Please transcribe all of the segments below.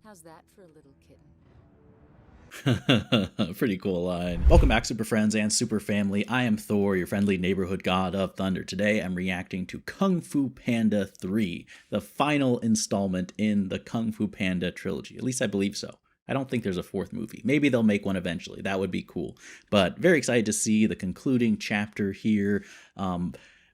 How's that for a little kitten? Pretty cool line. Welcome back, super friends and super family. I am Thor, your friendly neighborhood god of thunder. Today I'm reacting to Kung Fu Panda 3, the final installment in the Kung Fu Panda trilogy. At least I believe so. I don't think there's a fourth movie. Maybe they'll make one eventually. That would be cool. But very excited to see the concluding chapter here.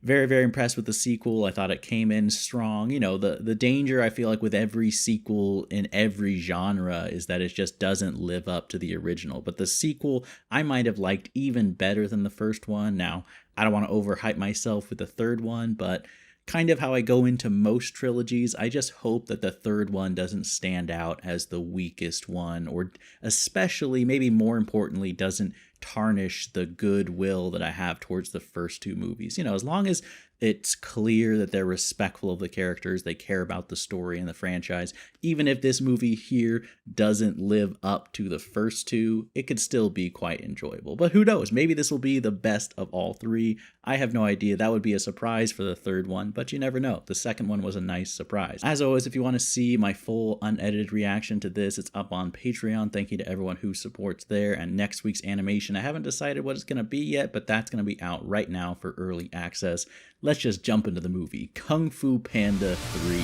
Very, very impressed with the sequel. I thought it came in strong. You know, the danger I feel like with every sequel in every genre is that it just doesn't live up to the original. But the sequel I might have liked even better than the first one. Now, I don't want to overhype myself with the third one, but kind of how I go into most trilogies, I just hope that the third one doesn't stand out as the weakest one, or especially, maybe more importantly, doesn't tarnish the goodwill that I have towards the first two movies. You know, as long as it's clear that they're respectful of the characters, they care about the story and the franchise, even if this movie here doesn't live up to the first two, it could still be quite enjoyable. But who knows? Maybe this will be the best of all three. I have no idea. That would be a surprise for the third one, but you never know. The second one was a nice surprise. As always, if you want to see my full unedited reaction to this, it's up on Patreon. Thank you to everyone who supports there. And next week's animation, I haven't decided what it's going to be yet, but that's going to be out right now for early access. Let's just jump into the movie. Kung Fu Panda 3.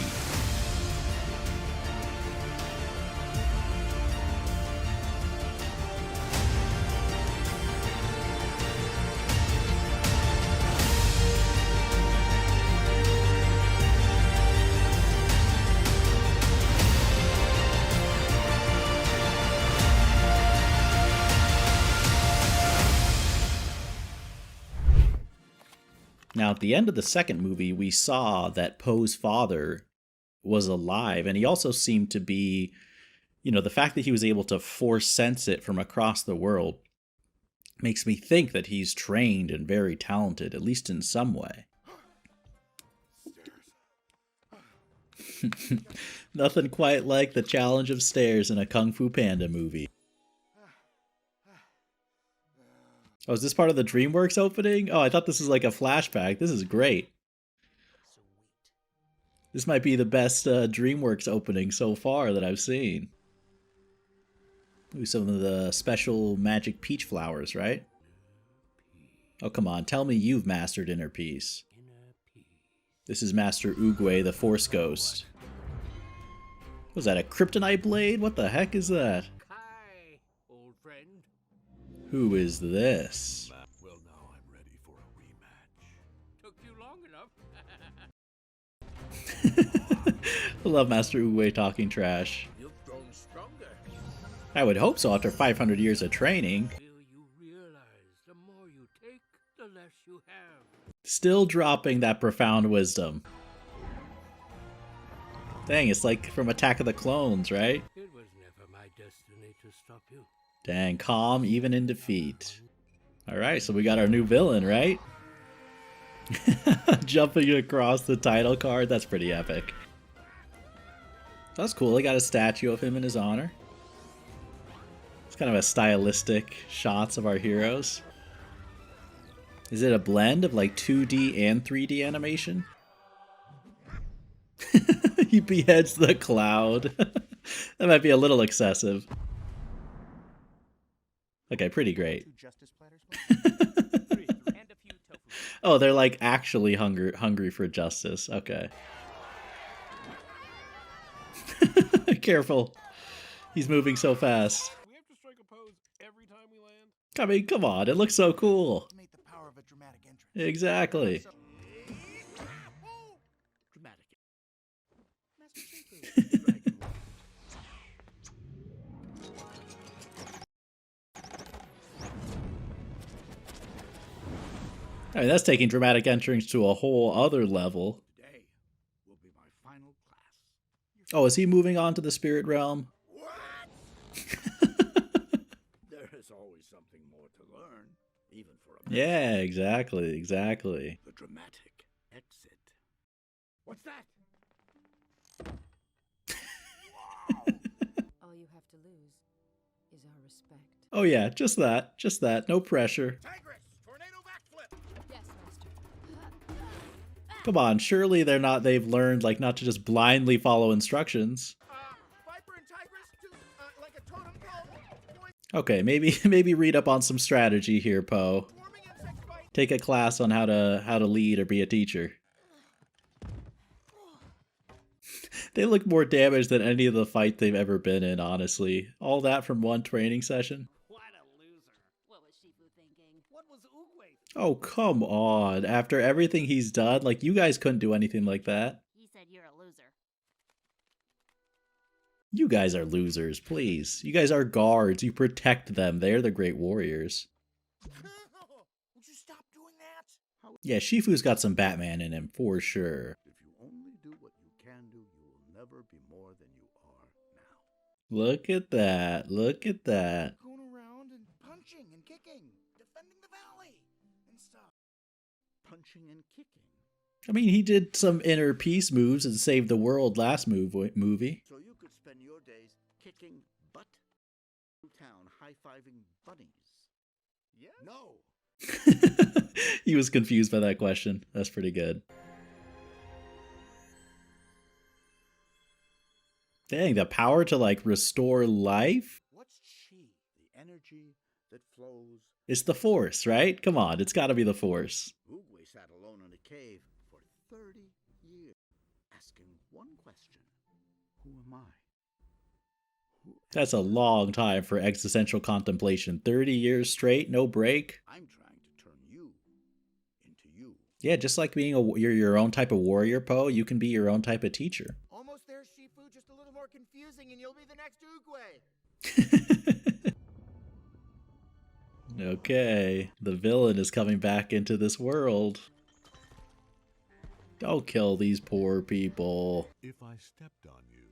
Now, at the end of the second movie, we saw that Poe's father was alive, and he also seemed to be, you know, the fact that he was able to force sense it from across the world makes me think that he's trained and very talented, at least in some way. Nothing quite like the challenge of stairs in a Kung Fu Panda movie. Oh, is this part of the DreamWorks opening? Oh, I thought this was like a flashback. This is great. This might be the best DreamWorks opening so far that I've seen. Ooh, some of the special magic peach flowers, right? Oh, come on. Tell me you've mastered Inner Peace. This is Master Oogway, the Force Ghost. Was that a kryptonite blade? What the heck is that? Hi, old friend. Who is this? Well, now I'm ready for a rematch. Took you long enough. I love Master Oogway talking trash. You've grown stronger. I would hope so after 500 years of training. Will you realize the more you take, the less you have? Still dropping that profound wisdom. Dang, it's like from Attack of the Clones, right? It was never my destiny to stop you. Dang, calm even in defeat. Alright, so we got our new villain, right? Jumping across the title card, that's pretty epic. That's cool, they got a statue of him in his honor. It's kind of a stylistic shots of our heroes. Is it a blend of like 2D and 3D animation? He beheads the cloud. That might be a little excessive. Okay, pretty great. Oh, they're like actually hungry for justice. Okay. Careful. He's moving so fast. We have to strike a pose every time we land. I mean, come on. It looks so cool. The power of a dramatic entrance. Exactly. Dramatic. I mean, that's taking dramatic entrance to a whole other level. Today will be my final class. Oh, is he moving on to the spirit realm? There is always something more to learn, even for a Yeah, exactly, exactly. The dramatic exit. What's that? All you have to lose is our respect. Oh yeah, just that, no pressure. Tigress! Tornado backflip! Yes, Master. Come on, surely they've learned like not to just blindly follow instructions. Viper and Tigress? Okay, maybe read up on some strategy here, Poe. Take a class on how to lead or be a teacher. They look more damaged than any of the fight they've ever been in, honestly. All that from one training session. What a loser. What was Shifu thinking? What was Oogway? Oh, come on. After everything he's done, like, you guys couldn't do anything like that. He said you're a loser. You guys are losers, please. You guys are guards. You protect them. They're the great warriors. Would you stop doing that? Yeah, Shifu's got some Batman in him, for sure. If you only do what you can do, you will never be more than you are now. Look at that. Look at that. Going around and punching and kicking, defending the valley and stuff. Punching and kicking. I mean, he did some inner peace moves and saved the world last movie. So you could spend your days kicking butt through town, high-fiving bunnies. Yes? No. He was confused by that question. That's pretty good. Dang, the power to, like, restore life? What's chi? The energy that flows. It's the Force, right? Come on, it's gotta be the Force. Oogway sat alone in a cave for 30 years, asking one question. Who am I? That's a long time for existential contemplation. 30 years straight, no break. I'm trying to turn you into you. Yeah, just like being you're your own type of warrior, Poe, you can be your own type of teacher. Almost there, Shifu. Just a little more confusing, and you'll be the next Oogway. Okay, the villain is coming back into this world. Don't kill these poor people. If I stepped on you,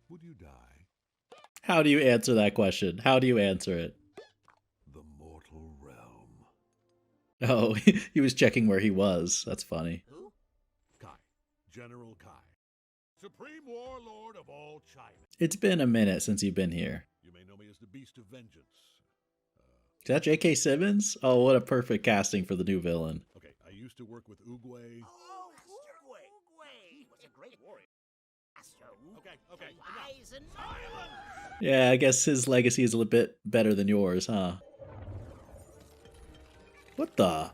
would you die? How do you answer that question? How do you answer it? The mortal realm. Oh, he was checking where he was. That's funny. Who? Kai. General Kai. Supreme warlord of all China. It's been a minute since you've been here. You may know me as the Beast of Vengeance. Is that J.K. Simmons? Oh, what a perfect casting for the new villain. Okay, I used to work with Oogway. Oh, Oogway. He was a great warrior. Master Okay. RYYZN. Yeah, I guess his legacy is a little bit better than yours, huh? What the?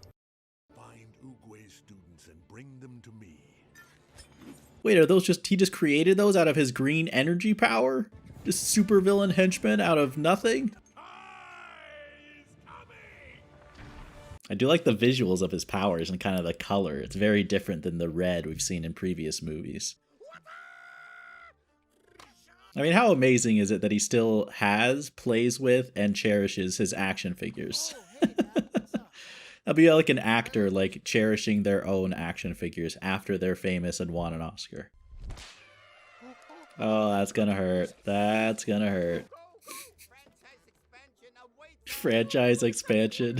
Find Oogway's students and bring them to me. Wait, are those he just created those out of his green energy power? Just super villain henchmen out of nothing? I do like the visuals of his powers and kind of the color. It's very different than the red we've seen in previous movies. I mean, how amazing is it that he still has, plays with, and cherishes his action figures? That'd be like an actor, like, cherishing their own action figures after they're famous and won an Oscar. Oh, that's gonna hurt. That's gonna hurt. Franchise expansion.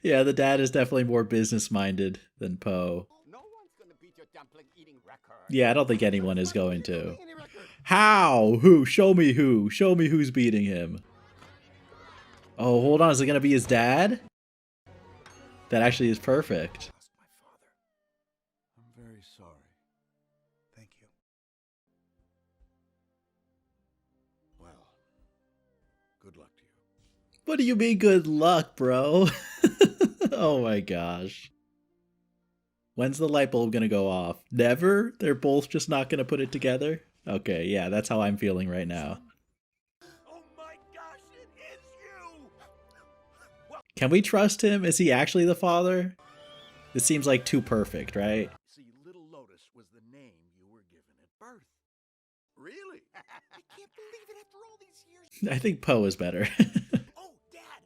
Yeah, the dad is definitely more business-minded than Poe. No one's gonna beat your dumpling-eating record. Yeah, I don't think anyone is going to. How? Who? Show me who. Show me who's beating him. Oh, hold on. Is it going to be his dad? That actually is perfect. Lost my father. I'm very sorry. Thank you. Well, good luck to you. What do you mean good luck, bro? Oh my gosh. When's the light bulb going to go off? Never? They're both just not going to put it together? Okay, yeah, that's how I'm feeling right now. Oh my gosh, it is you! Can we trust him? Is he actually the father? This seems like too perfect, right? See, Little Lotus was the name you were given at birth. Really? I can't believe it after all these years. I think Poe is better. Oh, Dad!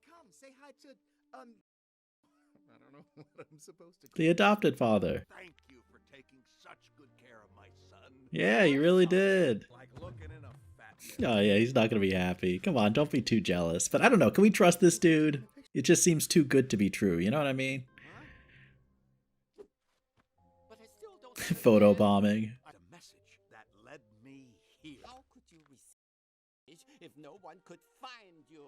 Come, say hi to, I don't know what I'm supposed to The adopted father. Thank you for taking such good care of my son. Yeah, you really did. Like looking in a fat. Oh yeah, he's not gonna be happy. Come on, don't be too jealous. But I don't know, can we trust this dude? It just seems too good to be true, you know what I mean? But I still don't Photo bombing. The message that led me here. How could you receive if no one could find you?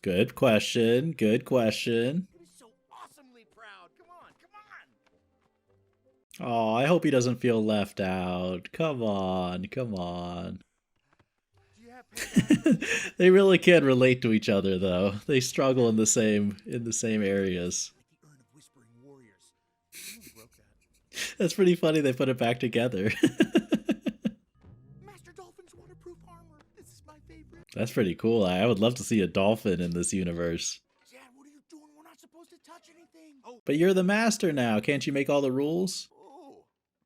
Good question, good question. He was so awesomely proud. Come on, come on. Oh, I hope he doesn't feel left out. Come on, come on. Do you have They really can relate to each other, though. They struggle in the same areas. Like the Urn of Whispering Warriors. Someone broke that. That's pretty funny. They put it back together. Master Dolphin's waterproof armor. This is my favorite. That's pretty cool. I would love to see a dolphin in this universe. Dad, what are you doing? We're not supposed to touch anything. Oh, But you're the master now. Can't you make all the rules? Oh, I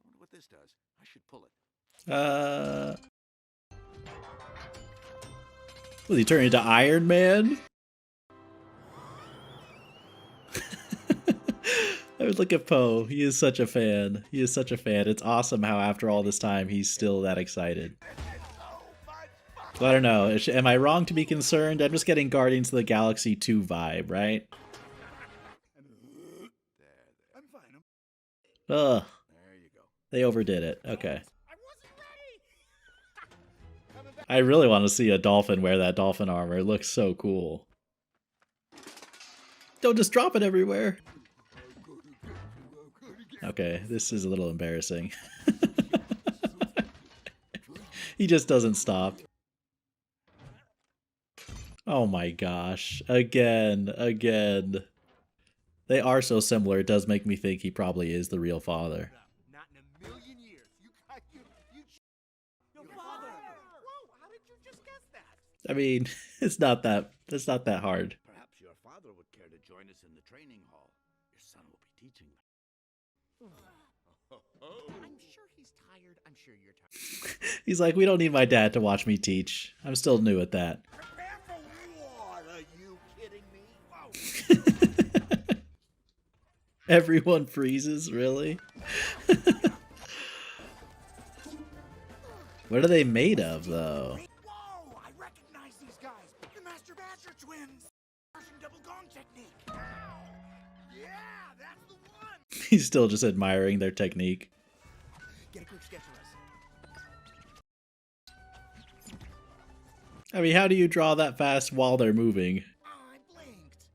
wonder what this does. I should pull it. Was he turning into Iron Man? I would look at Poe. He is such a fan. He is such a fan. It's awesome how after all this time he's still that excited. Well, I don't know. Am I wrong to be concerned? I'm just getting Guardians of the Galaxy 2 vibe, right? I'm fine. Ugh. There you go. They overdid it. Okay. I wasn't ready. Coming back. I really want to see a dolphin wear that dolphin armor. It looks so cool. Don't just drop it everywhere. Okay, this is a little embarrassing. He just doesn't stop. Oh my gosh. Again. They are so similar, it does make me think he probably is the real father. Not in a million years. You your father. Whoa, how did you just guess that? I mean, it's not that hard. Perhaps your father would care to join us in the training hall. Your son will be teaching them. I'm sure he's tired. I'm sure you're tired. He's like, we don't need my dad to watch me teach. I'm still new at that. Prepare for war. Are you kidding me? Whoa. Everyone freezes, really? What are they made of, though? Whoa, I recognize these guys. The Master Basher twins. Russian double gong technique. Ow. Yeah, that's the one. He's still just admiring their technique. Get a quick sketch of us. I mean, how do you draw that fast while they're moving? Oh, I blinked.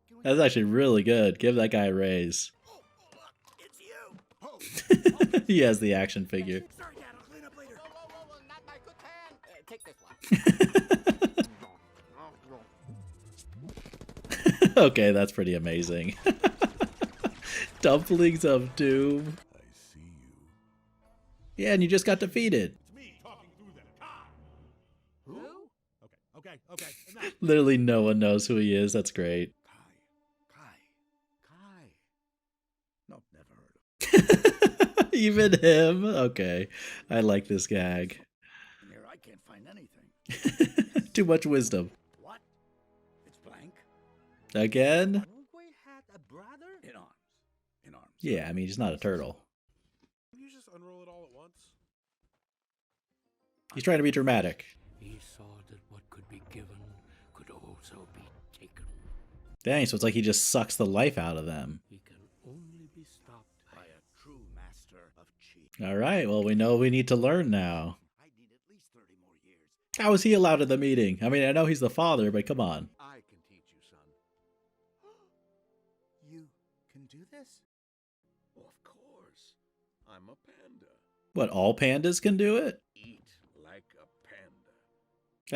Can we- That's actually really good. Give that guy a raise. Oh, look, it's you. Oh, He has the action figure. sorry, Dad. I'll clean up later. Whoa, not my good hand. Take this one. Okay, that's pretty amazing. Dumplings of Doom. I see you. Yeah, and you just got defeated. It's me talking through them. Kai! Who? Okay. Enough. Literally no one knows who he is. That's great. Kai. No, never heard of Even him? Okay. I like this gag. him. Here, I can't find anything. Too much wisdom. What? It's blank. Again? Uruguay had a brother? In arms. In arms. Yeah, I mean, he's not a turtle. Can you just unroll it all at once? He's trying to be dramatic. He saw that what could be given could also be taken. Dang, so it's like he just sucks the life out of them. He can only be stopped By a true master of chi. All right, well, we know we need to learn now. I need at least 30 more years. How is he allowed at the meeting? I mean, I know he's the father, but come on. I can teach you, son. You can do this? Of course. I'm a panda. What, all pandas can do it? Eat like a panda.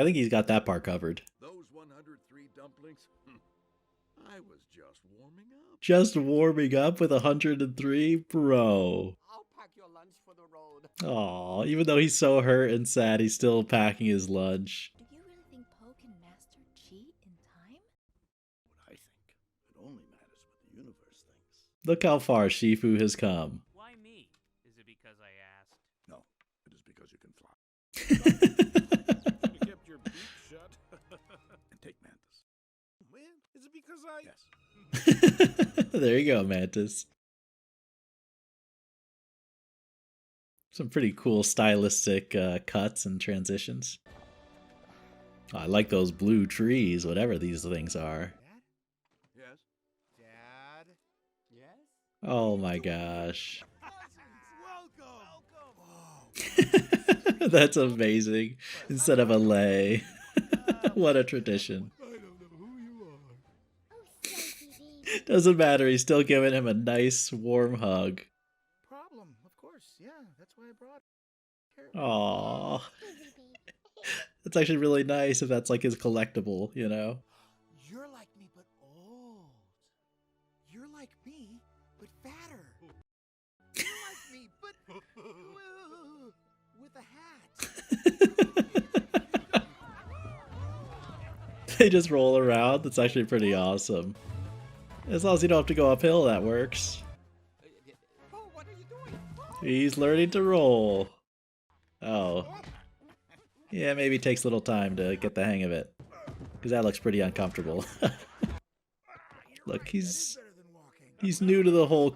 I think he's got that part covered. Those 103 dumplings? I was just warming up. Just warming up with 103? Bro. I'll pack your lunch for the road. Aw, even though he's so hurt and sad, he's still packing his lunch. Do you really think Poe can master chi in time? What I think. It only matters what the universe thinks. Look how far Shifu has come. Why me? Is it because I asked? No, it is because you can fly. You kept your beak shut. And take mantis. Man, is it because I... Yes. There you go, Mantis. Some pretty cool stylistic cuts and transitions. Oh, I like those blue trees, whatever these things are. Dad? Yes. Dad? Yes? Oh my gosh. Welcome. That's amazing. Instead of a lay. What a tradition. I don't know who you are. Doesn't matter, he's still giving him a nice warm hug. Problem, of course. Yeah, that's why I brought her. Aww. It's actually really nice if that's like his collectible, you know? You're like me, but old. You're like me, but fatter. You're like me, but with a hat. They just roll around. That's actually pretty awesome. As long as you don't have to go uphill, that works. Oh, what are you doing? He's learning to roll. Oh. Yeah, maybe it takes a little time to get the hang of it. Because that looks pretty uncomfortable. Look, he's new to the whole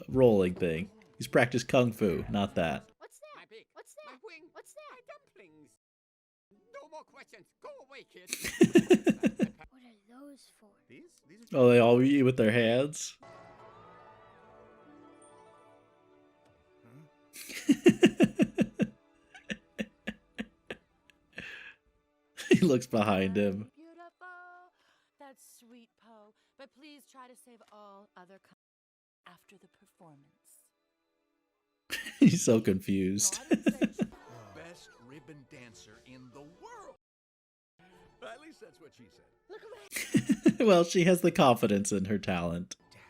rolling thing. He's practiced kung fu, not that. What's that? My beak. What's that? My wing. What's that? My dumplings. No more questions. Go away, kid. What are those for? These are Oh, they all eat with their hands? He looks behind him. Beautiful. That's sweet, Poe. But please try to save all other after the performance. He's so confused. Best ribbon dancer in the world. At least that's what she said. Well, she has the confidence in her talent. Dad,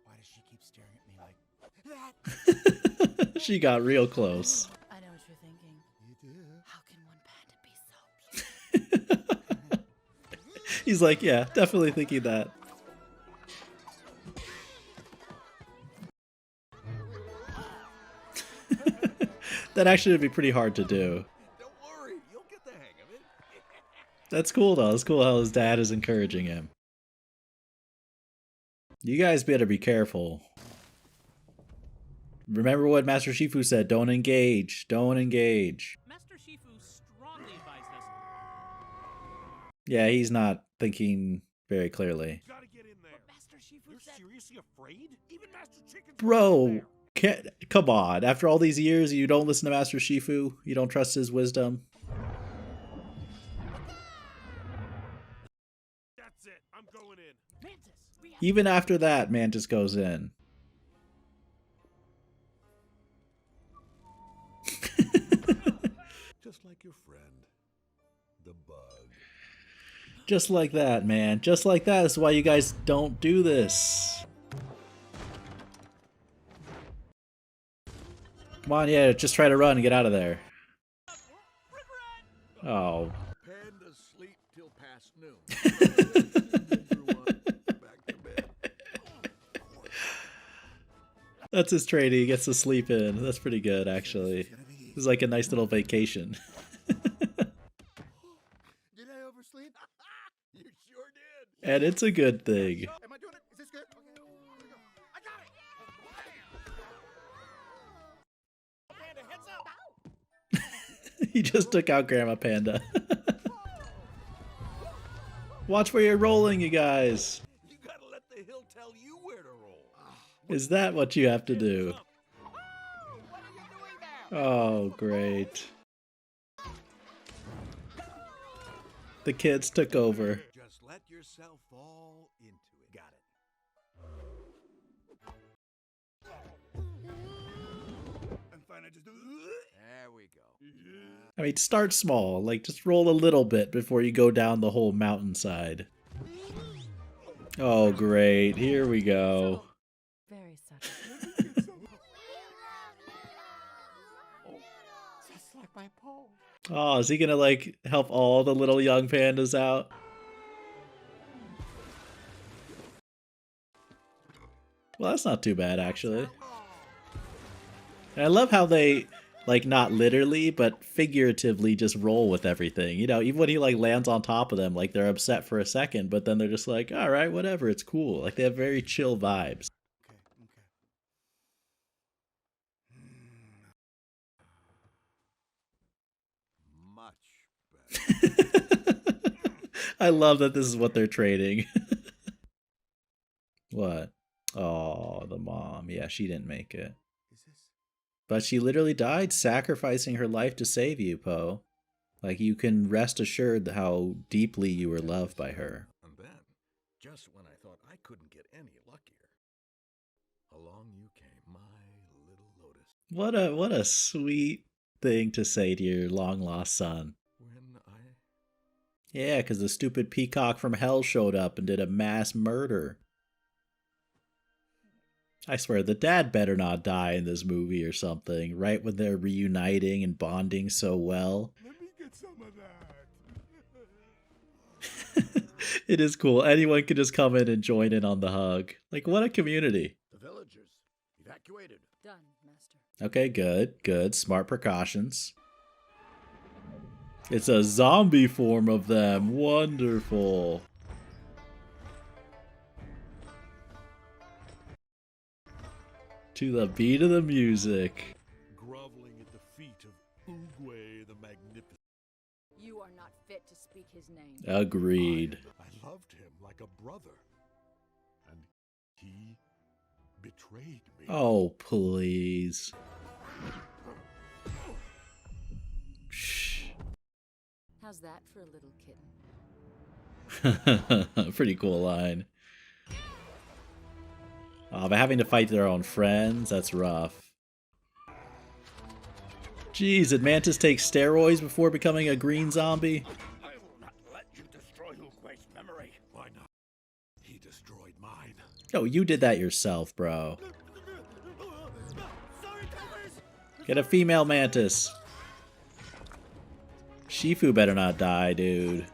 why does she keep staring at me like that? She got real close. I know what you're thinking. You do. How can one panda be so beautiful? He's like, yeah, definitely thinking that. That actually would be pretty hard to do. Don't worry, you'll get the hang of it. That's cool though. It's cool how his dad is encouraging him. You guys better be careful. Remember what Master Shifu said, don't engage. Don't engage. Master Shifu strongly advised us. Yeah, he's not thinking very clearly. Gotta get in there. Master Shifu You're said. seriously afraid? Even Master Chicken's Bro, come on. After all these years, you don't listen to Master Shifu? You don't trust his wisdom? That's it. I'm going in. Mantis, we have Even after that, Mantis goes in. Just like your friend, the bug. Just like that, man. Just like that. That's why you guys don't do this. Come on, yeah, just try to run and get out of there. Oh. Pandas sleep till past noon. Back to bed. That's his training. He gets to sleep in. That's pretty good, actually. This is like a nice little vacation. Did I oversleep? You sure did. And it's a good thing. Am I doing it? Is this good? Okay, here we go. I got it! Panda, heads up! He just took out Grandma Panda. Watch where you're rolling, you guys. You gotta let the hill tell you where to roll. Is that what you have to do? What are you doing now? Oh, great. The kids took over. Just let yourself fall into it. Got it. I'm fine, I just do. There we go. I mean, start small. Like, just roll a little bit before you go down the whole mountainside. Oh, great. Here we go. Very subtle. Just like my pole. Oh, is he gonna, like, help all the little young pandas out? Well, that's not too bad, actually. And I love how they, like, not literally, but figuratively just roll with everything. You know, even when he, like, lands on top of them, like, they're upset for a second, but then they're just like, alright, whatever, it's cool. Like, they have very chill vibes. Much better. I love that this is what they're trading. What? Oh, the mom. Yeah, she didn't make it. Is this? But she literally died sacrificing her life to save you, Poe. Like, you can rest assured how deeply you were loved by her. And then, just when I thought I couldn't get any luckier, along you came, my little lotus. What a sweet thing to say to your long-lost son. When Yeah, because the stupid peacock from hell showed up and did a mass murder. I swear, the dad better not die in this movie or something, right when they're reuniting and bonding so well. Let me get some of that. It is cool. Anyone can just come in and join in on the hug. Like, what a community. The villagers evacuated. Done, Master. Okay, good, good. Smart precautions. It's a zombie form of them. Wonderful. To the beat of the music. Groveling at the feet of Oogway the Magnificent. You are not fit to speak his name. Agreed. I loved him like a brother. And he betrayed me. Oh, please. Shh. How's that for a little kitten? Pretty cool line. But having to fight their own friends, that's rough. Jeez, did Mantis take steroids before becoming a green zombie? I will not let you destroy Oogway's memory. Why not? He destroyed mine. Oh, you did that yourself, bro. Sorry, Tigers! Get a female Mantis. Shifu better not die, dude.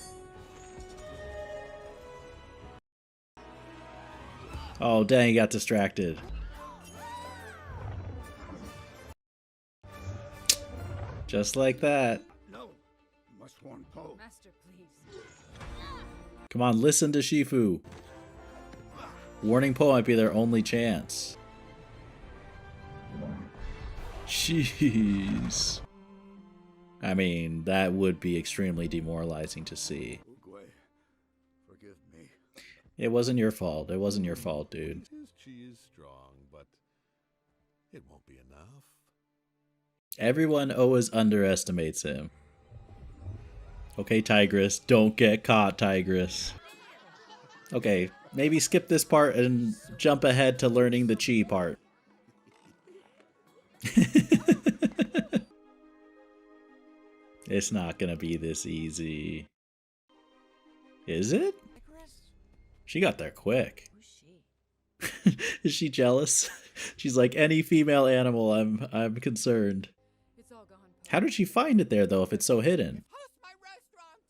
Oh, dang, he got distracted. Just like that. No, must warn Poe. Master, please. Come on, listen to Shifu. Warning Poe might be their only chance. Jeez. I mean, that would be extremely demoralizing to see. Oogway, forgive me. It wasn't your fault. It wasn't your fault, dude. His chi is strong, but it won't be enough. Everyone always underestimates him. Okay, Tigress. Don't get caught, Tigress. Okay, maybe skip this part and jump ahead to learning the chi part. It's not gonna be this easy. Is it? She got there quick. Who's she? Is she jealous? She's like, any female animal, I'm concerned. It's all gone. How did she find it there though if it's so hidden? Host my restaurant!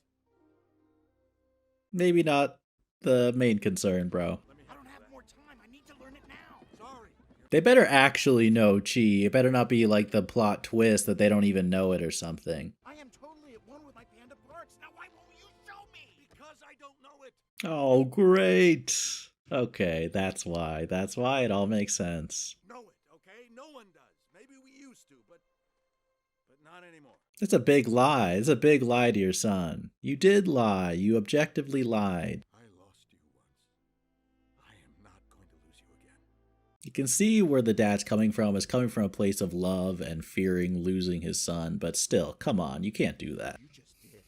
Maybe not the main concern, bro. I don't have more time. I need to learn it now. Sorry. They better actually know chi. It better not be like the plot twist that they don't even know it or something. I am totally at one with my panda parts. Now why won't you show me? Because I don't know it. Oh, great. Okay, that's why. That's why it all makes sense. Know it, okay? No one does. Maybe we used to, but not anymore. It's a big lie. It's a big lie to your son. You did lie. You objectively lied. I lost you once. I am not going to lose you again. You can see where the dad's coming from. It's coming from a place of love and fearing losing his son, but still, come on, you can't do that. You just did.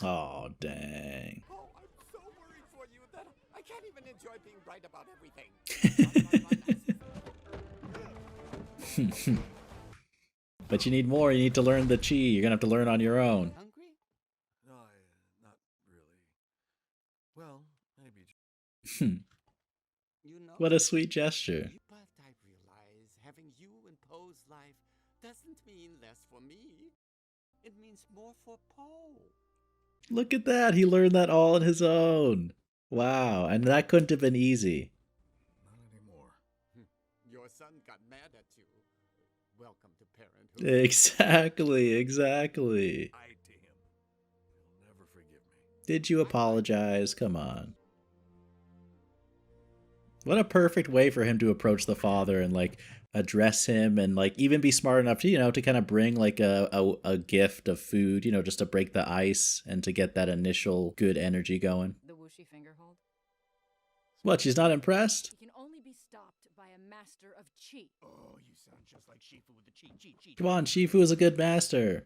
Oh, dang. Oh, I'm so worried for you that I can't even enjoy being right about everything. But you need more. You need to learn the chi. You're going to have to learn on your own. Hungry? No, not really. Well, maybe. You know, What a sweet gesture. but I realize having you in Poe's life doesn't mean less for me. It means more for Poe. Look at that. He learned that all on his own. Wow. And that couldn't have been easy. Not anymore. Your son got mad at you. Welcome to parenthood. Exactly. Exactly. Lied to him. He'll never forgive me. Did you apologize? Come on. What a perfect way for him to approach the father and like address him and like even be smart enough to, you know, to kind of bring like a gift of food, you know, just to break the ice and to get that initial good energy going. The whooshy finger hold? What, she's not impressed? It can only be stopped by a master of chi. Oh, you sound just like Shifu with the cheat. Come on, Shifu is a good master.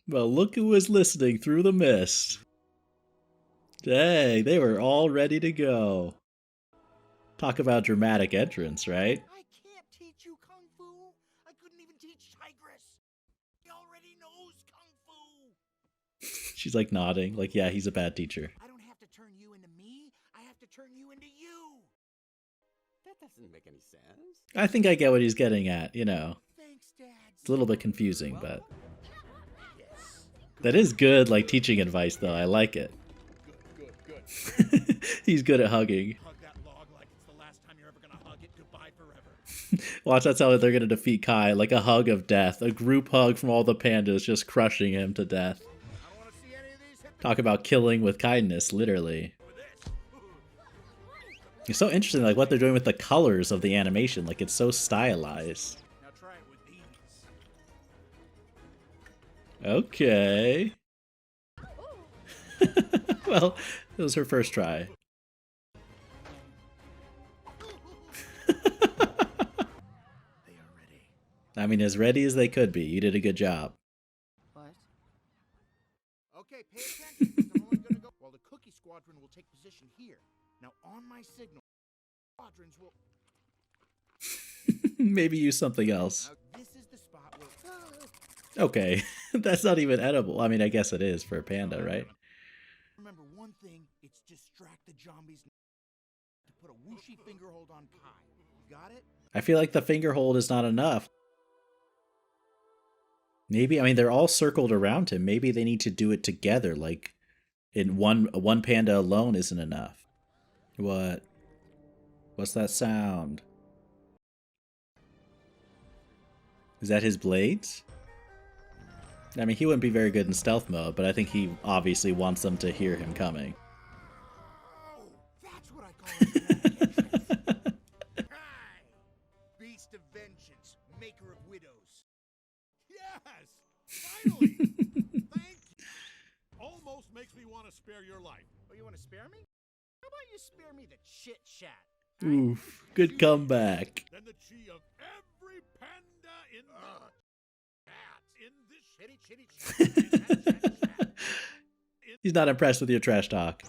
Well, look who was listening through the mist. Dang, they were all ready to go. Talk about dramatic entrance, right? I can't teach you Kung Fu. I couldn't even teach Tigress. He already knows Kung Fu. She's like nodding, like, yeah, he's a bad teacher. I don't have to turn you into me. I have to turn you into you. That doesn't make any sense. I think I get what he's getting at, you know. Thanks, Dad. It's a little bit confusing, but Yes. that is good, like, teaching advice, though. I like it. Good. He's good at hugging. Hug that log like it's the last time you're ever gonna hug it. Goodbye forever. Watch, that's how they're gonna defeat Kai, like a hug of death. A group hug from all the pandas just crushing him to death. I don't want to see any of these hit the Talk about killing with kindness, literally. with this. It's so interesting, like, what they're doing with the colors of the animation. Like, it's so stylized. Now try it with these. Okay. Well, it was her first try. They are ready. I mean, as ready as they could be. You did a good job. What? Okay, pay attention. 'Cause I'm only gonna go. Well, the Cookie Squadron will take position here. Now, on my signal, squadrons will. Maybe use something else. Now, this is the spot where. Okay. That's not even edible. I mean, I guess it is for a panda, right? Remember one thing, it's distract the zombies to put a whooshy finger hold on Kai. You got it? I feel like the finger hold is not enough. Maybe, I mean, they're all circled around him. Maybe they need to do it together. Like, in one panda alone isn't enough. What? What's that sound? Is that his blades? I mean, he wouldn't be very good in stealth mode, but I think he obviously wants them to hear him coming. Oh, that's what I call it. Kai! Beast of vengeance, maker of widows. Yes! Finally! Thank you! Almost makes me want to spare your life. Oh, you want to spare me? How about you spare me the chit chat? Oof, good comeback. Then the chi of every panda in the chat in this Chitty. He's not impressed with your trash talk.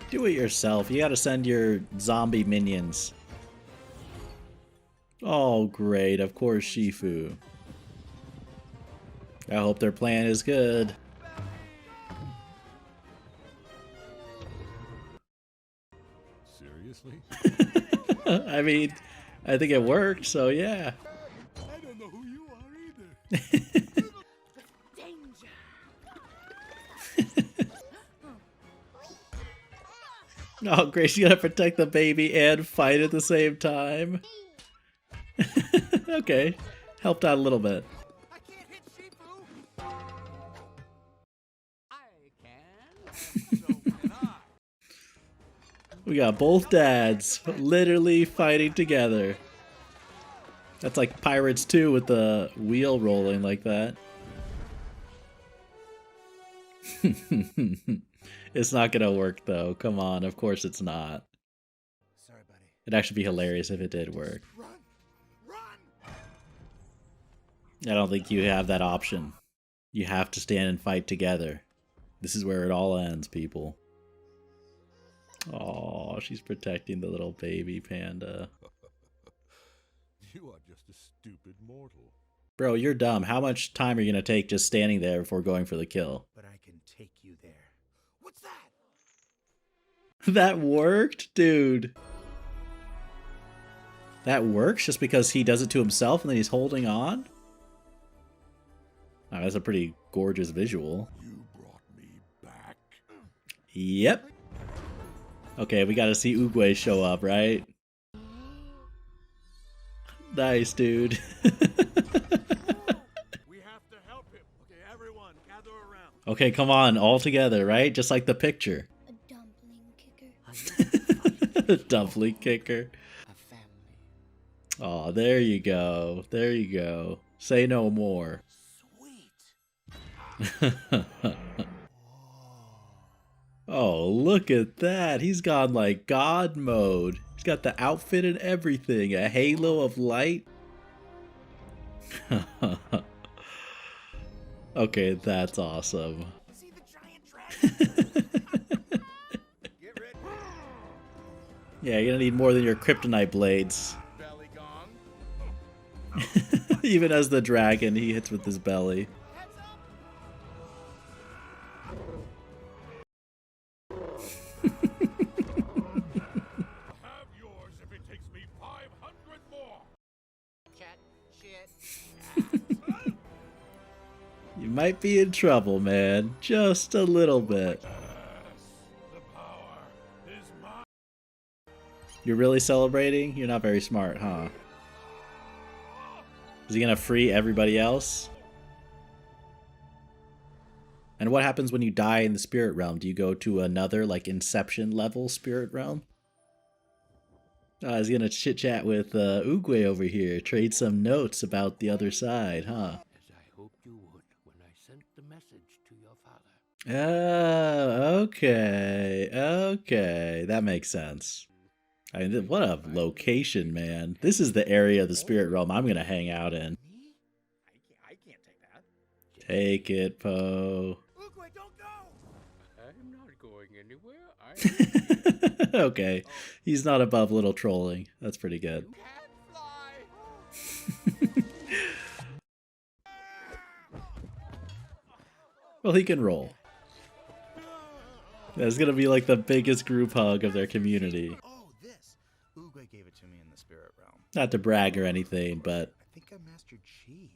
Do it yourself. You gotta send your zombie minions. Oh, great. Of course, Shifu. I hope their plan is good. Seriously? I mean, I think it worked, so yeah. I don't know who you are either. Danger! Oh, Grace, you gotta protect the baby and fight at the same time. Okay, helped out a little bit. I can't hit Shifu. I can. So can I. We got both dads literally fighting together. That's like Pirates 2 with the wheel rolling like that. It's not gonna work though. Come on, of course it's not. Sorry, buddy. It'd actually be hilarious if it did work. Run! I don't think you have that option. You have to stand and fight together. This is where it all ends, people. Oh, she's protecting the little baby panda. You are just a stupid mortal. Bro, you're dumb. How much time are you gonna take just standing there before going for the kill? But I can take you there. What's that? That worked? Dude. That works just because he does it to himself and then he's holding on? Oh, that's a pretty gorgeous visual. You brought me back. Yep. Okay, we gotta see Oogway show up, right? Nice, dude. We have to help him. Okay, everyone, gather around. Okay, come on, all together, right? Just like the picture. A dumpling kicker. Dumpling kicker. A family. Oh, there you go. There you go. Say no more. Sweet. Oh, look at that. He's gone like God mode. He's got the outfit and everything. A halo of light. Okay, that's awesome. See the giant dragon? Get ready. Yeah, you're gonna need more than your kryptonite blades. Belly gong. Even as the dragon, he hits with his belly. Heads up. You might be in trouble, man. Just a little bit. The power is mine. You're really celebrating? You're not very smart, huh? Is he gonna free everybody else? And what happens when you die in the spirit realm? Do you go to another, like, Inception level spirit realm? He's gonna chit-chat with Oogway over here, trade some notes about the other side, huh? As I hoped you would when I sent the message to your father. Oh, okay. Okay. That makes sense. I mean, what a location, man. This is the area of the spirit realm I'm gonna hang out in. Me? I can't take that. Take it, Poe. Oogway, don't go! I'm not going anywhere. Okay. He's not above little trolling. That's pretty good. Well, he can roll. That's gonna be like the biggest group hug of their community. Oh, this. Oogway gave it to me in the spirit realm. Not to brag or anything, but I think I mastered chi.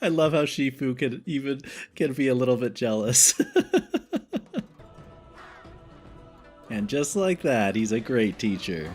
I love how Shifu can be a little bit jealous. And just like that, he's a great teacher.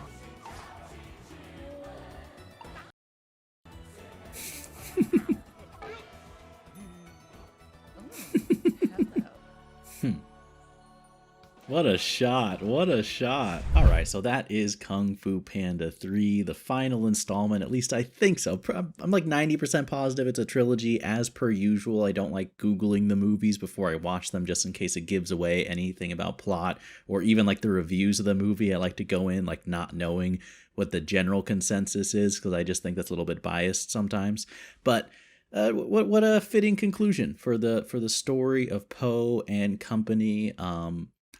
What a shot. What a shot. All right, so that is Kung Fu Panda 3, the final installment. At least I think so. I'm like 90% positive it's a trilogy. As per usual, I don't like Googling the movies before I watch them just in case it gives away anything about plot or even like the reviews of the movie. I like to go in like not knowing what the general consensus is because I just think that's a little bit biased sometimes. But what a fitting conclusion for the story of Poe and company.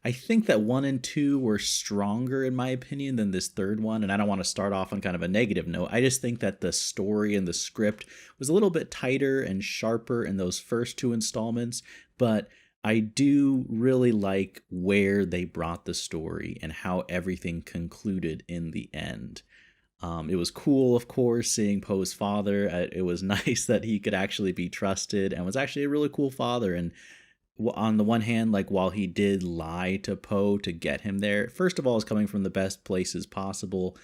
I think that 1 and 2 were stronger, in my opinion, than this third one. And I don't want to start off on kind of a negative note. I just think that the story and the script was a little bit tighter and sharper in those first 2 installments. But I do really like where they brought the story and how everything concluded in the end. It was cool, of course, seeing Poe's father. It was nice that he could actually be trusted and was actually a really cool father. And on the one hand, like while he did lie to Poe to get him there, first of all, is coming from the best places possible.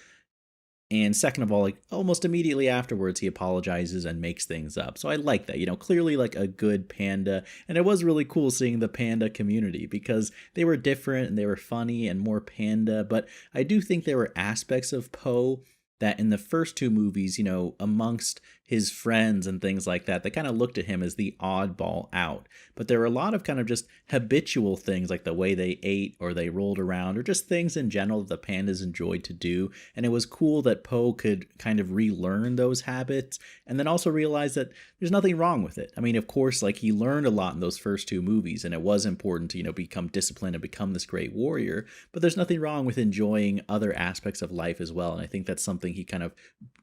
And second of all, like almost immediately afterwards, he apologizes and makes things up. So I like that, clearly like a good panda. And it was really cool seeing the panda community because they were different and they were funny and more panda. But I do think there were aspects of Poe that in the first 2 movies, amongst his friends and things like that, they kind of looked at him as the oddball out. But there were a lot of kind of just habitual things like the way they ate or they rolled around or just things in general that the pandas enjoyed to do. And it was cool that Poe could kind of relearn those habits and then also realize that there's nothing wrong with it. I mean, of course, like he learned a lot in those first 2 movies and it was important to, become disciplined and become this great warrior. But there's nothing wrong with enjoying other aspects of life as well. And I think that's something he kind of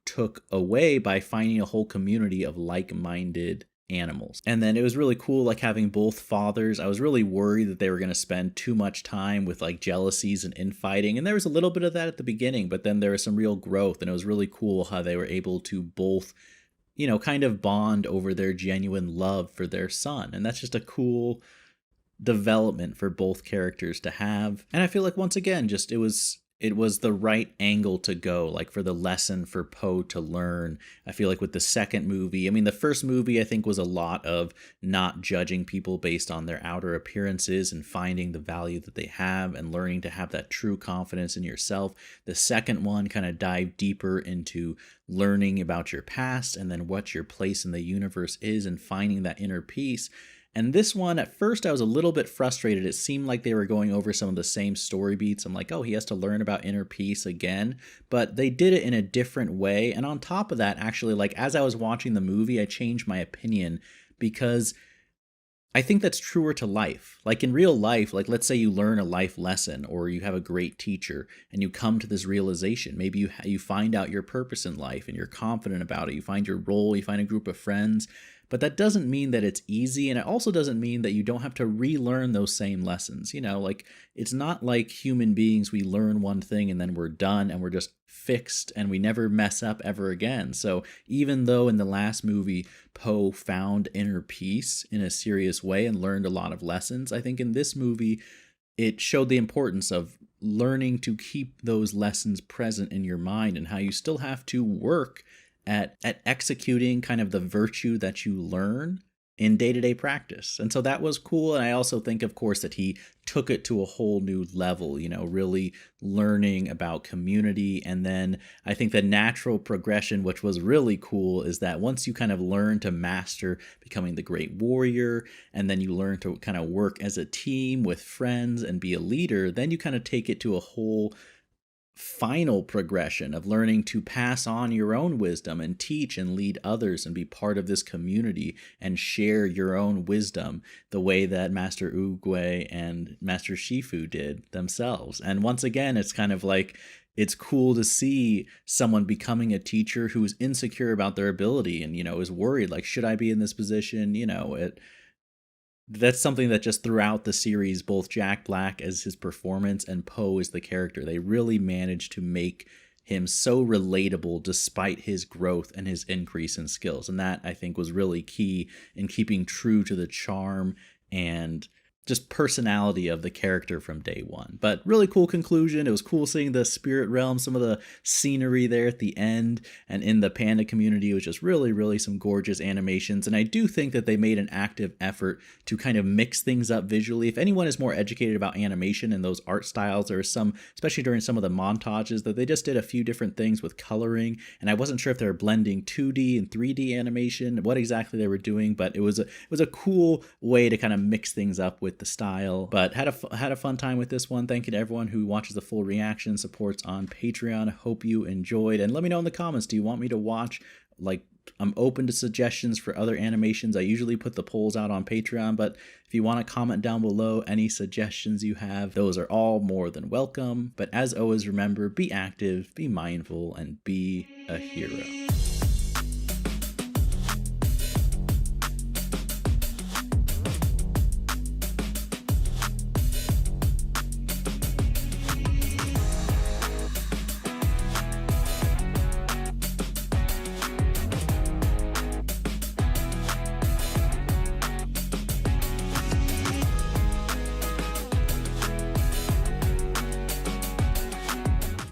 took away by finding a whole community of like-minded animals. And then it was really cool like having both fathers. I was really worried that they were going to spend too much time with like jealousies and infighting, and there was a little bit of that at the beginning, but then there was some real growth, and it was really cool how they were able to both kind of bond over their genuine love for their son. And that's just a cool development for both characters to have. And I feel like once again, just it was the right angle to go, like for the lesson for Poe to learn. I feel like with the second movie, I mean, the first movie I think was a lot of not judging people based on their outer appearances and finding the value that they have and learning to have that true confidence in yourself. The second one kind of dived deeper into learning about your past and then what your place in the universe is and finding that inner peace. And this one, at first, I was a little bit frustrated. It seemed like they were going over some of the same story beats. I'm like, oh, he has to learn about inner peace again. But they did it in a different way. And on top of that, actually, like as I was watching the movie, I changed my opinion because I think that's truer to life. Like in real life, like let's say you learn a life lesson or you have a great teacher and you come to this realization. Maybe you find out your purpose in life and you're confident about it. You find your role, you find a group of friends. but that doesn't mean that it's easy, and it also doesn't mean that you don't have to relearn those same lessons. You know, like, it's not like human beings, we learn one thing and then we're done and we're just fixed and we never mess up ever again. So even though in the last movie Poe found inner peace in a serious way and learned a lot of lessons, I think in this movie it showed the importance of learning to keep those lessons present in your mind, and how you still have to work at executing kind of the virtue that you learn in day-to-day practice. And so that was cool. And I also think, of course, that he took it to a whole new level, you know, really learning about community. And then I think the natural progression, which was really cool, is that once you kind of learn to master becoming the great warrior, and then you learn to kind of work as a team with friends and be a leader, then you kind of take it to a whole final progression of learning to pass on your own wisdom and teach and lead others and be part of this community and share your own wisdom the way that Master Oogway and Master Shifu did themselves. And once again, it's kind of like, it's cool to see someone becoming a teacher who's insecure about their ability and, you know, is worried, like, should I be in this position? You know, that's something that just throughout the series, both Jack Black as his performance and Poe as the character, they really managed to make him so relatable despite his growth and his increase in skills. And that, I think, was really key in keeping true to the charm and just personality of the character from day one. But really cool conclusion. It was cool seeing the spirit realm, some of the scenery there at the end, and in the Panda community. It was just really, really some gorgeous animations. And I do think that they made an active effort to kind of mix things up visually. If anyone is more educated about animation and those art styles, there are some, especially during some of the montages, that they just did a few different things with coloring. And I wasn't sure if they were blending 2D and 3D animation, what exactly they were doing, but it was a cool way to kind of mix things up with the style. But had a fun time with this one. Thank you to everyone who watches the full reaction, supports on Patreon. Hope you enjoyed, and let me know in the comments, do you want me to watch, like, I'm open to suggestions for other animations. I usually put the polls out on Patreon, but if you want to comment down below any suggestions you have, those are all more than welcome. But as always, remember, be active, be mindful, and be a hero.